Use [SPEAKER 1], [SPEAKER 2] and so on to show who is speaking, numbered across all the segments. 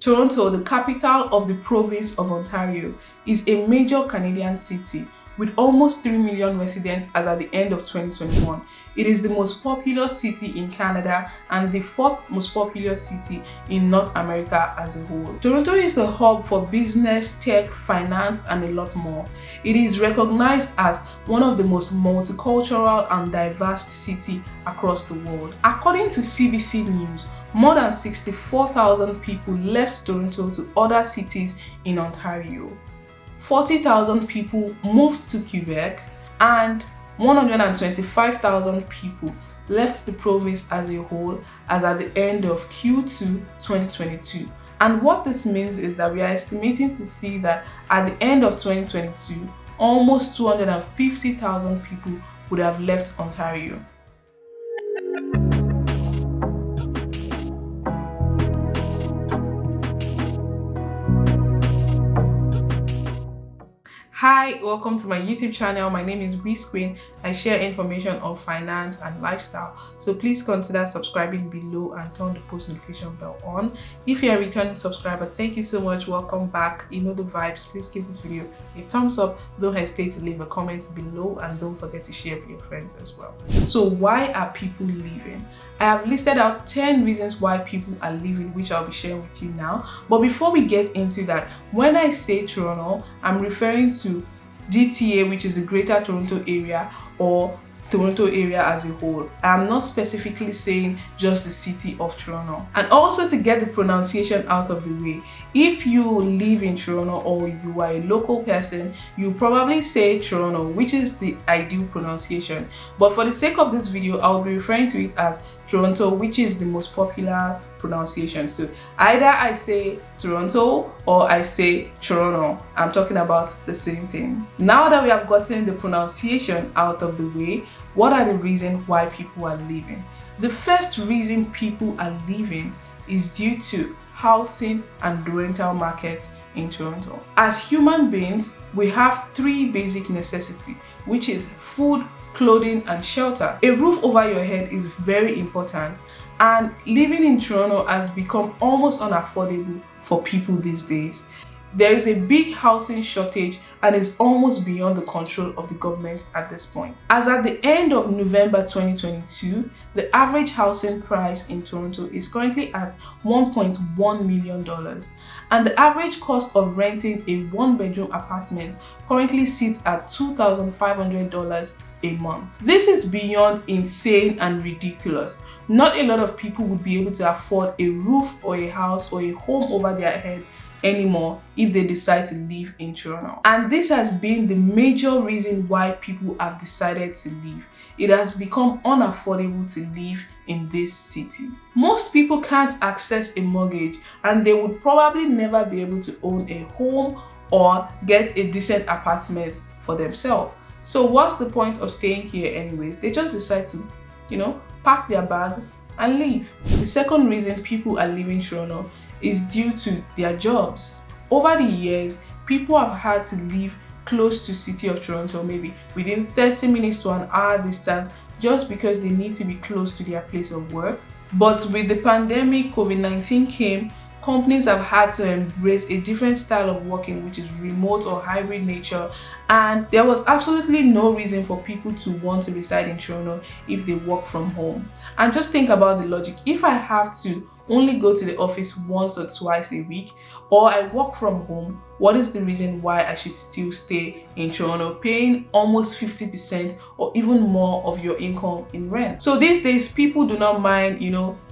[SPEAKER 1] Toronto, the capital of the province of Ontario, is a major Canadian city with almost 3 million residents as at the end of 2021. It is the most populous city in Canada and the fourth most populous city in North America as a whole. Toronto is the hub for business, tech, finance, and a lot more. It is recognized as one of the most multicultural and diverse cities across the world. According to CBC News, more than 64,000 people left Toronto to other cities in Ontario. 40,000 people moved to Quebec, and 125,000 people left the province as a whole as at the end of Q2 2022. And what this means is that we are estimating to see that at the end of 2022, almost 250,000 people would have left Ontario. Hi, welcome to my YouTube channel. My name is Wiz Queen. I share information on finance and lifestyle, so please consider subscribing below and turn the post notification bell on. If you're a returning subscriber, thank you so much. Welcome back. You know the vibes. Please give this video a thumbs up. Don't hesitate to leave a comment below, and don't forget to share with your friends as well. So why are people leaving? I have listed out 10 reasons why people are leaving, which I'll be sharing with you now. But before we get into that, when I say Toronto, I'm referring to GTA, which is the Greater Toronto Area, or Toronto area as a whole. I'm not specifically saying just the city of Toronto. And also, to get the pronunciation out of the way, if you live in Toronto or you are a local person, you probably say Toronto, which is the ideal pronunciation. But for the sake of this video, I'll be referring to it as Toronto, which is the most popular pronunciation. So either I say Toronto or I say Toronto. I'm talking about the same thing. Now that we have gotten the pronunciation out of the way, what are the reasons why people are leaving? The first reason people are leaving is due to housing and the rental market in Toronto. As human beings, we have three basic necessities, which is food, clothing, and shelter. A roof over your head is very important, and living in Toronto has become almost unaffordable for people these days. There is a big housing shortage and is almost beyond the control of the government at this point. As at the end of November 2022, the average housing price in Toronto is currently at $1.1 million, and the average cost of renting a one-bedroom apartment currently sits at $2,500 a month. This is beyond insane and ridiculous. Not a lot of people would be able to afford a roof or a house or a home over their head anymore if they decide to live in Toronto. And this has been the major reason why people have decided to leave. It has become unaffordable to live in this city. Most people can't access a mortgage, and they would probably never be able to own a home or get a decent apartment for themselves. So what's the point of staying here anyways? They just decide to, pack their bags and leave. The second reason people are leaving Toronto is due to their jobs. Over the years, people have had to live close to city of Toronto, maybe within 30 minutes to an hour distance, just because they need to be close to their place of work. But with the pandemic, COVID-19 came, companies have had to embrace a different style of working, which is remote or hybrid nature, and there was absolutely no reason for people to want to reside in Toronto if they work from home. And just think about the logic. If I have to only go to the office once or twice a week, or I work from home, what is the reason why I should still stay in Toronto paying almost 50% or even more of your income in rent? So these days, people do not mind,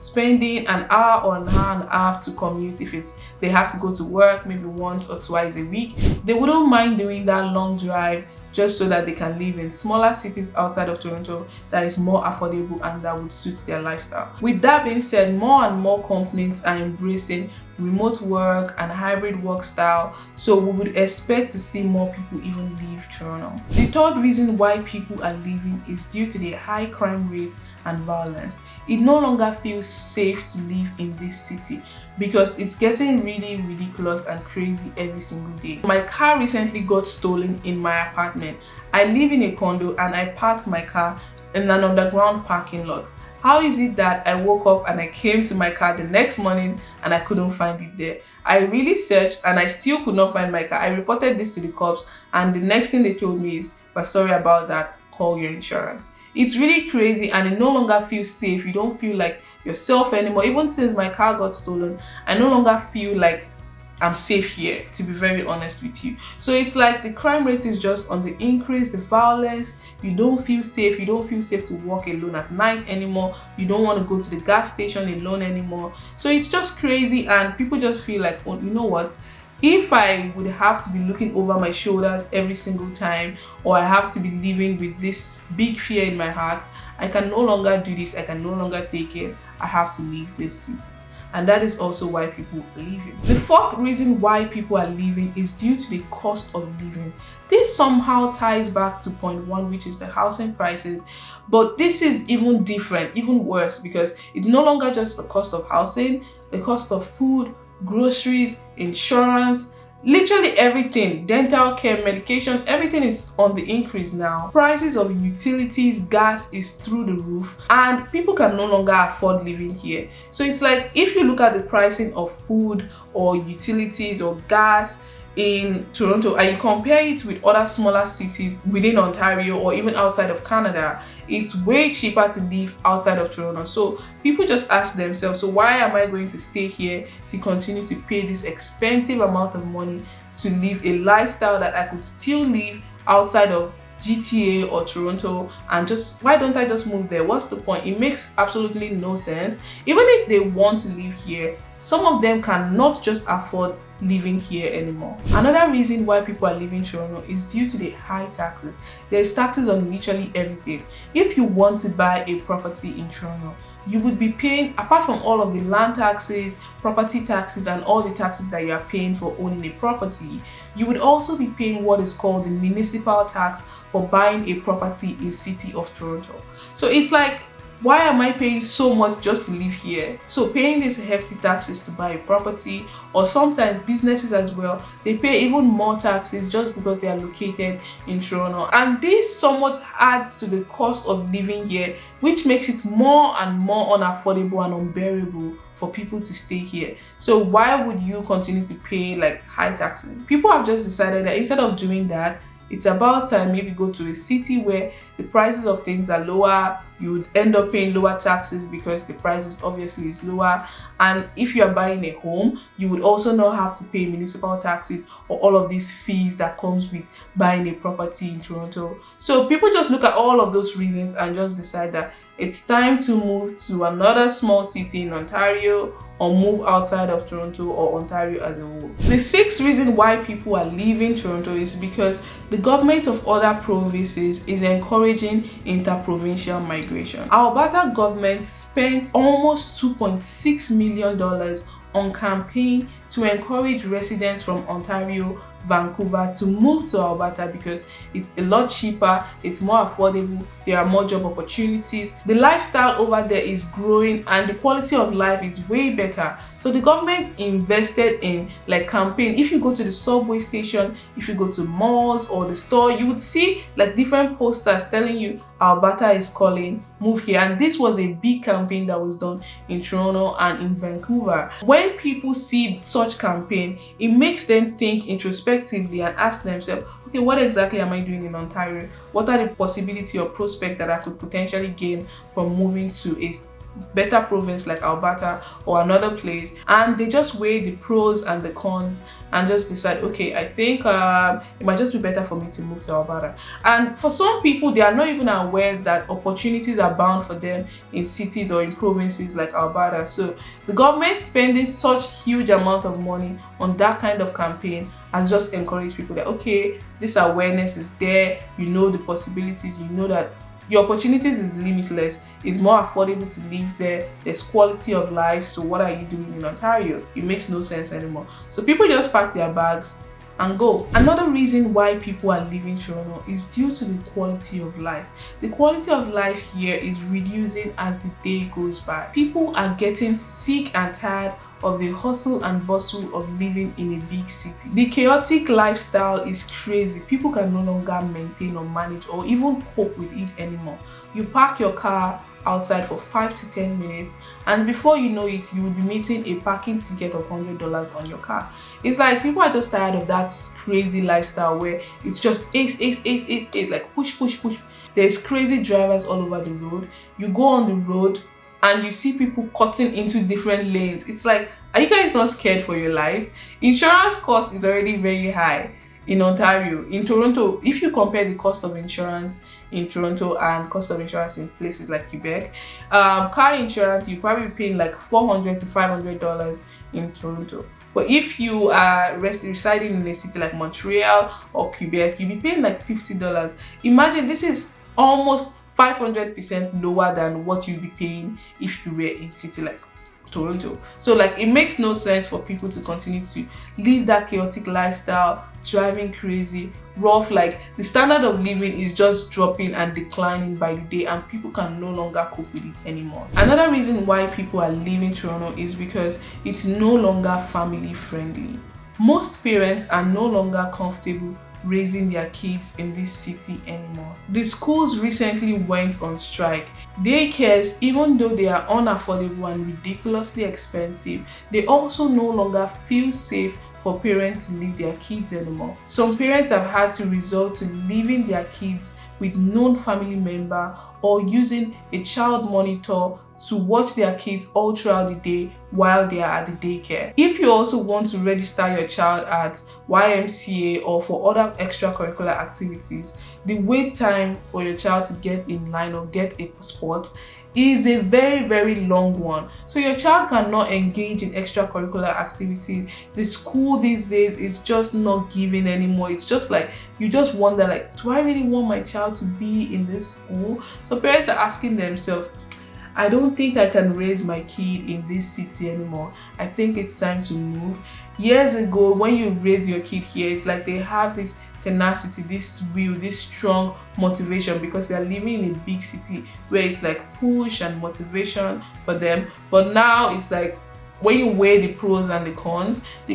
[SPEAKER 1] spending an hour or an hour and a half to commute if they have to go to work maybe once or twice a week. They wouldn't mind doing that long drive just so that they can live in smaller cities outside of Toronto that is more affordable and that would suit their lifestyle. With that being said, more and more companies are embracing remote work and hybrid work style, so we would expect to see more people even leave Toronto. The third reason why people are leaving is due to the high crime rate and violence. It no longer feels safe to live in this city because it's getting really ridiculous and crazy every single day. My car recently got stolen in my apartment. I live in a condo and I parked my car in an underground parking lot. How is it that I woke up and I came to my car the next morning and I couldn't find it there? I really searched and I still could not find my car. I reported this to the cops, and the next thing they told me is, "We're sorry about that, call your insurance." It's really crazy, and it no longer feels safe. You don't feel like yourself anymore. Even since my car got stolen, I no longer feel like I'm safe here, to be very honest with you. So it's like the crime rate is just on the increase, the violence. You don't feel safe. You don't feel safe to walk alone at night anymore. You don't want to go to the gas station alone anymore. So it's just crazy, and people just feel like, oh, you know what? If I would have to be looking over my shoulders every single time, or I have to be living with this big fear in my heart, I can no longer do this. I can no longer take it. I have to leave this city. And that is also why people are leaving. The fourth reason why people are leaving is due to the cost of living. This somehow ties back to point one, which is the housing prices. But this is even different, even worse, because it's no longer just the cost of housing, the cost of food, groceries, insurance, literally everything, dental care, medication, everything is on the increase now. Prices of utilities, gas is through the roof, and people can no longer afford living here. So it's like, if you look at the pricing of food or utilities or gas in Toronto and you compare it with other smaller cities within Ontario or even outside of Canada, it's way cheaper to live outside of Toronto. So people just ask themselves, so why am I going to stay here to continue to pay this expensive amount of money to live a lifestyle that I could still live outside of GTA or Toronto, and just, why don't I just move there? What's the point? It makes absolutely no sense. Even if they want to live here, some of them cannot just afford living here anymore. Another reason why people are leaving Toronto is due to the high taxes. There's taxes on literally everything. If you want to buy a property in Toronto, you would be paying, apart from all of the land taxes, property taxes, and all the taxes that you are paying for owning a property, you would also be paying what is called the municipal tax for buying a property in City of Toronto. So it's like, why am I paying so much just to live here? So paying these hefty taxes to buy a property, or sometimes businesses as well, they pay even more taxes just because they are located in Toronto. And this somewhat adds to the cost of living here, which makes it more and more unaffordable and unbearable for people to stay here. So why would you continue to pay like high taxes? People have just decided that instead of doing that, it's about time maybe go to a city where the prices of things are lower. You would end up paying lower taxes because the prices obviously is lower. And if you are buying a home, you would also not have to pay municipal taxes or all of these fees that comes with buying a property in Toronto. So people just look at all of those reasons and just decide that it's time to move to another small city in Ontario, or move outside of Toronto or Ontario as a whole. The sixth reason why people are leaving Toronto is because the government of other provinces is encouraging interprovincial migration. Our Alberta government spent almost $2.6 million on campaign to encourage residents from Ontario, Vancouver to move to Alberta because it's a lot cheaper, it's more affordable, there are more job opportunities, the lifestyle over there is growing, and the quality of life is way better. So the government invested in like campaign. If you go to the subway station, if you go to malls or the store, you would see like different posters telling you Alberta is calling, move here. And this was a big campaign that was done in Toronto and in Vancouver. When people see such campaign, it makes them think introspectively and ask themselves, okay, what exactly am I doing in Ontario? What are the possibility or prospect that I could potentially gain from moving to a better province like Alberta or another place? And they just weigh the pros and the cons and just decide, okay, I think it might just be better for me to move to Alberta. And for some people, they are not even aware that opportunities are bound for them in cities or in provinces like Alberta. So the government spending such huge amount of money on that kind of campaign has just encouraged people that, okay, this awareness is there, you know the possibilities, you know that your opportunities is limitless, it's more affordable to live there, there's quality of life. So what are you doing in Ontario? It makes no sense anymore. So people just pack their bags and go. Another reason why people are leaving Toronto is due to the quality of life. The quality of life here is reducing as the day goes by. People are getting sick and tired of the hustle and bustle of living in a big city. The chaotic lifestyle is crazy. People can no longer maintain or manage or even cope with it anymore. You park your car outside for 5 to 10 minutes, and before you know it, you will be meeting a parking ticket of $100 on your car. It's like people are just tired of that crazy lifestyle where it's just ace, like push, push, push. There's crazy drivers all over the road. You go on the road and you see people cutting into different lanes. It's like, are you guys not scared for your life? Insurance cost is already very high in Ontario. In Toronto, if you compare the cost of insurance in Toronto and cost of insurance in places like Quebec, car insurance, you probably paying like $400 to $500 in Toronto. But if you are residing in a city like Montreal or Quebec, you'll be paying like $50. Imagine, this is almost 500% lower than what you'd be paying if you were in a city like Toronto. So like, it makes no sense for people to continue to live that chaotic lifestyle, driving crazy, rough. Like, the standard of living is just dropping and declining by the day, and people can no longer cope with it anymore. Another reason why people are leaving Toronto is because it's no longer family friendly. Most parents are no longer comfortable raising their kids in this city anymore. The schools recently went on strike. Daycares, even though they are unaffordable and ridiculously expensive, they also no longer feel safe for parents to leave their kids anymore. Some parents have had to resort to leaving their kids with known family member or using a child monitor to watch their kids all throughout the day while they are at the daycare. If you also want to register your child at YMCA or for other extracurricular activities, the wait time for your child to get in line or get a spot is a very, very long one. So your child cannot engage in extracurricular activities. The school these days is just not giving anymore. It's just like, you just wonder, like, do I really want my child to be in this school? So parents are asking themselves, I don't think I can raise my kid in this city anymore. I think it's time to move. Years ago, when you raise your kid here, it's like they have this tenacity, this will, this strong motivation, because they are living in a big city where it's like push and motivation for them. But now it's like, when you weigh the pros and the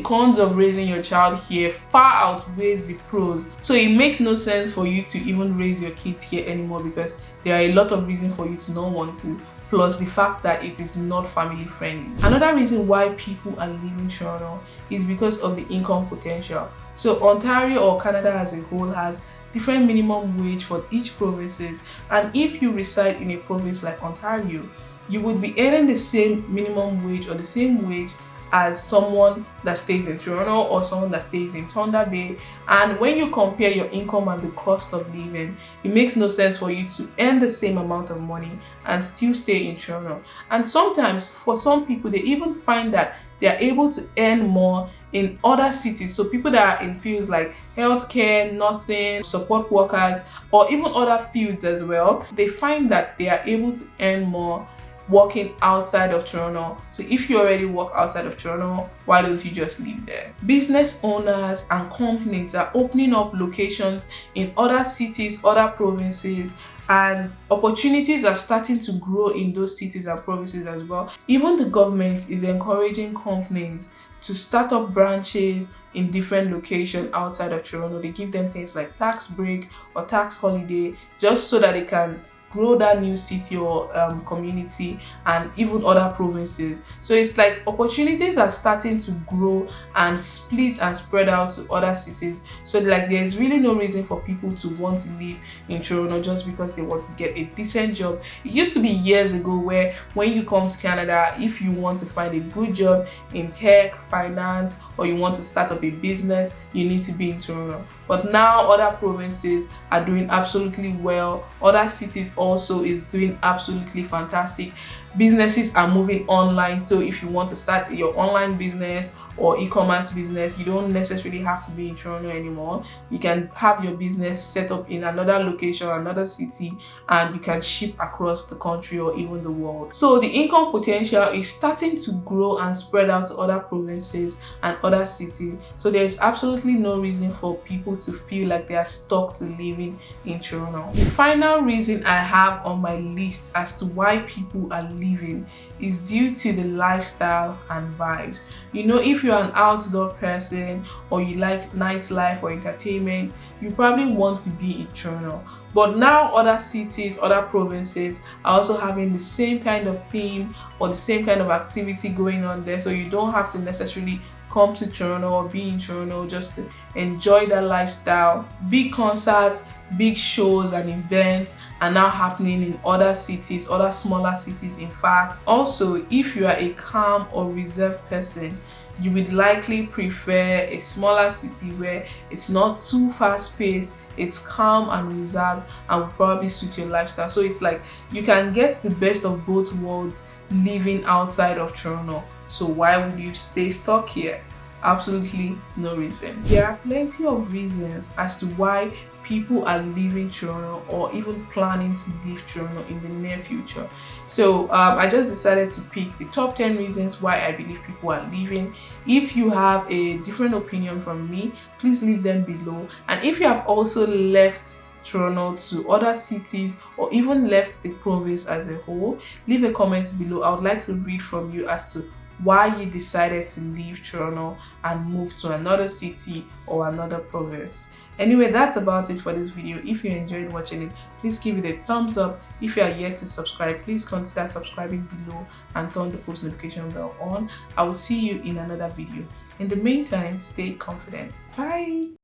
[SPEAKER 1] cons of raising your child here far outweighs the pros. So it makes no sense for you to even raise your kids here anymore, because there are a lot of reasons for you to not want to, plus the fact that it is not family friendly. Another reason why people are leaving Toronto is because of the income potential. So Ontario, or Canada as a whole, has different minimum wage for each provinces, and if you reside in a province like Ontario, you would be earning the same minimum wage or the same wage as someone that stays in Toronto or someone that stays in Thunder Bay. And when you compare your income and the cost of living, it makes no sense for you to earn the same amount of money and still stay in Toronto. And sometimes for some people, they even find that they are able to earn more in other cities. So people that are in fields like healthcare, nursing, support workers, or even other fields as well, they find that they are able to earn more working outside of Toronto. So if you already work outside of Toronto, why don't you just live there? Business owners and companies are opening up locations in other cities, other provinces, and opportunities are starting to grow in those cities and provinces as well. Even the government is encouraging companies to start up branches in different locations outside of Toronto. They give them things like tax break or tax holiday, just so that they can grow that new city or community and even other provinces. So it's like opportunities are starting to grow and split and spread out to other cities. So like, there's really no reason for people to want to live in Toronto just because they want to get a decent job. It used to be years ago where when you come to Canada, if you want to find a good job in tech, finance, or you want to start up a business, you need to be in Toronto. But now other provinces are doing absolutely well. Other cities also is doing absolutely fantastic. Businesses are moving online, so if you want to start your online business or e-commerce business, you don't necessarily have to be in Toronto anymore. You can have your business set up in another location, another city, and you can ship across the country or even the world. So the income potential is starting to grow and spread out to other provinces and other cities. So there is absolutely no reason for people to feel like they are stuck to living in Toronto. The final reason I have on my list as to why people are living is due to the lifestyle and vibes. You know, if you're an outdoor person or you like nightlife or entertainment, you probably want to be in Toronto. But now other cities, other provinces are also having the same kind of theme or the same kind of activity going on there, so you don't have to necessarily come to Toronto or be in Toronto just to enjoy that lifestyle. Big concerts, big shows and events are now happening in other cities, other smaller cities in fact. Also, if you are a calm or reserved person, you would likely prefer a smaller city where it's not too fast-paced, it's calm and reserved, and will probably suit your lifestyle. So it's like you can get the best of both worlds living outside of Toronto. So why would you stay stuck here? Absolutely no reason. There are plenty of reasons as to why people are leaving Toronto or even planning to leave Toronto in the near future. So I just decided to pick the top 10 reasons why I believe people are leaving. If you have a different opinion from me, please leave them below. And if you have also left Toronto to other cities or even left the province as a whole, leave a comment below. I would like to read from you as to why you decided to leave Toronto and move to another city or another province. Anyway, that's about it for this video. If you enjoyed watching it, please give it a thumbs up. If you are yet to subscribe, please consider subscribing below and turn the post notification bell on. I will see you in another video. In the meantime, stay confident. Bye.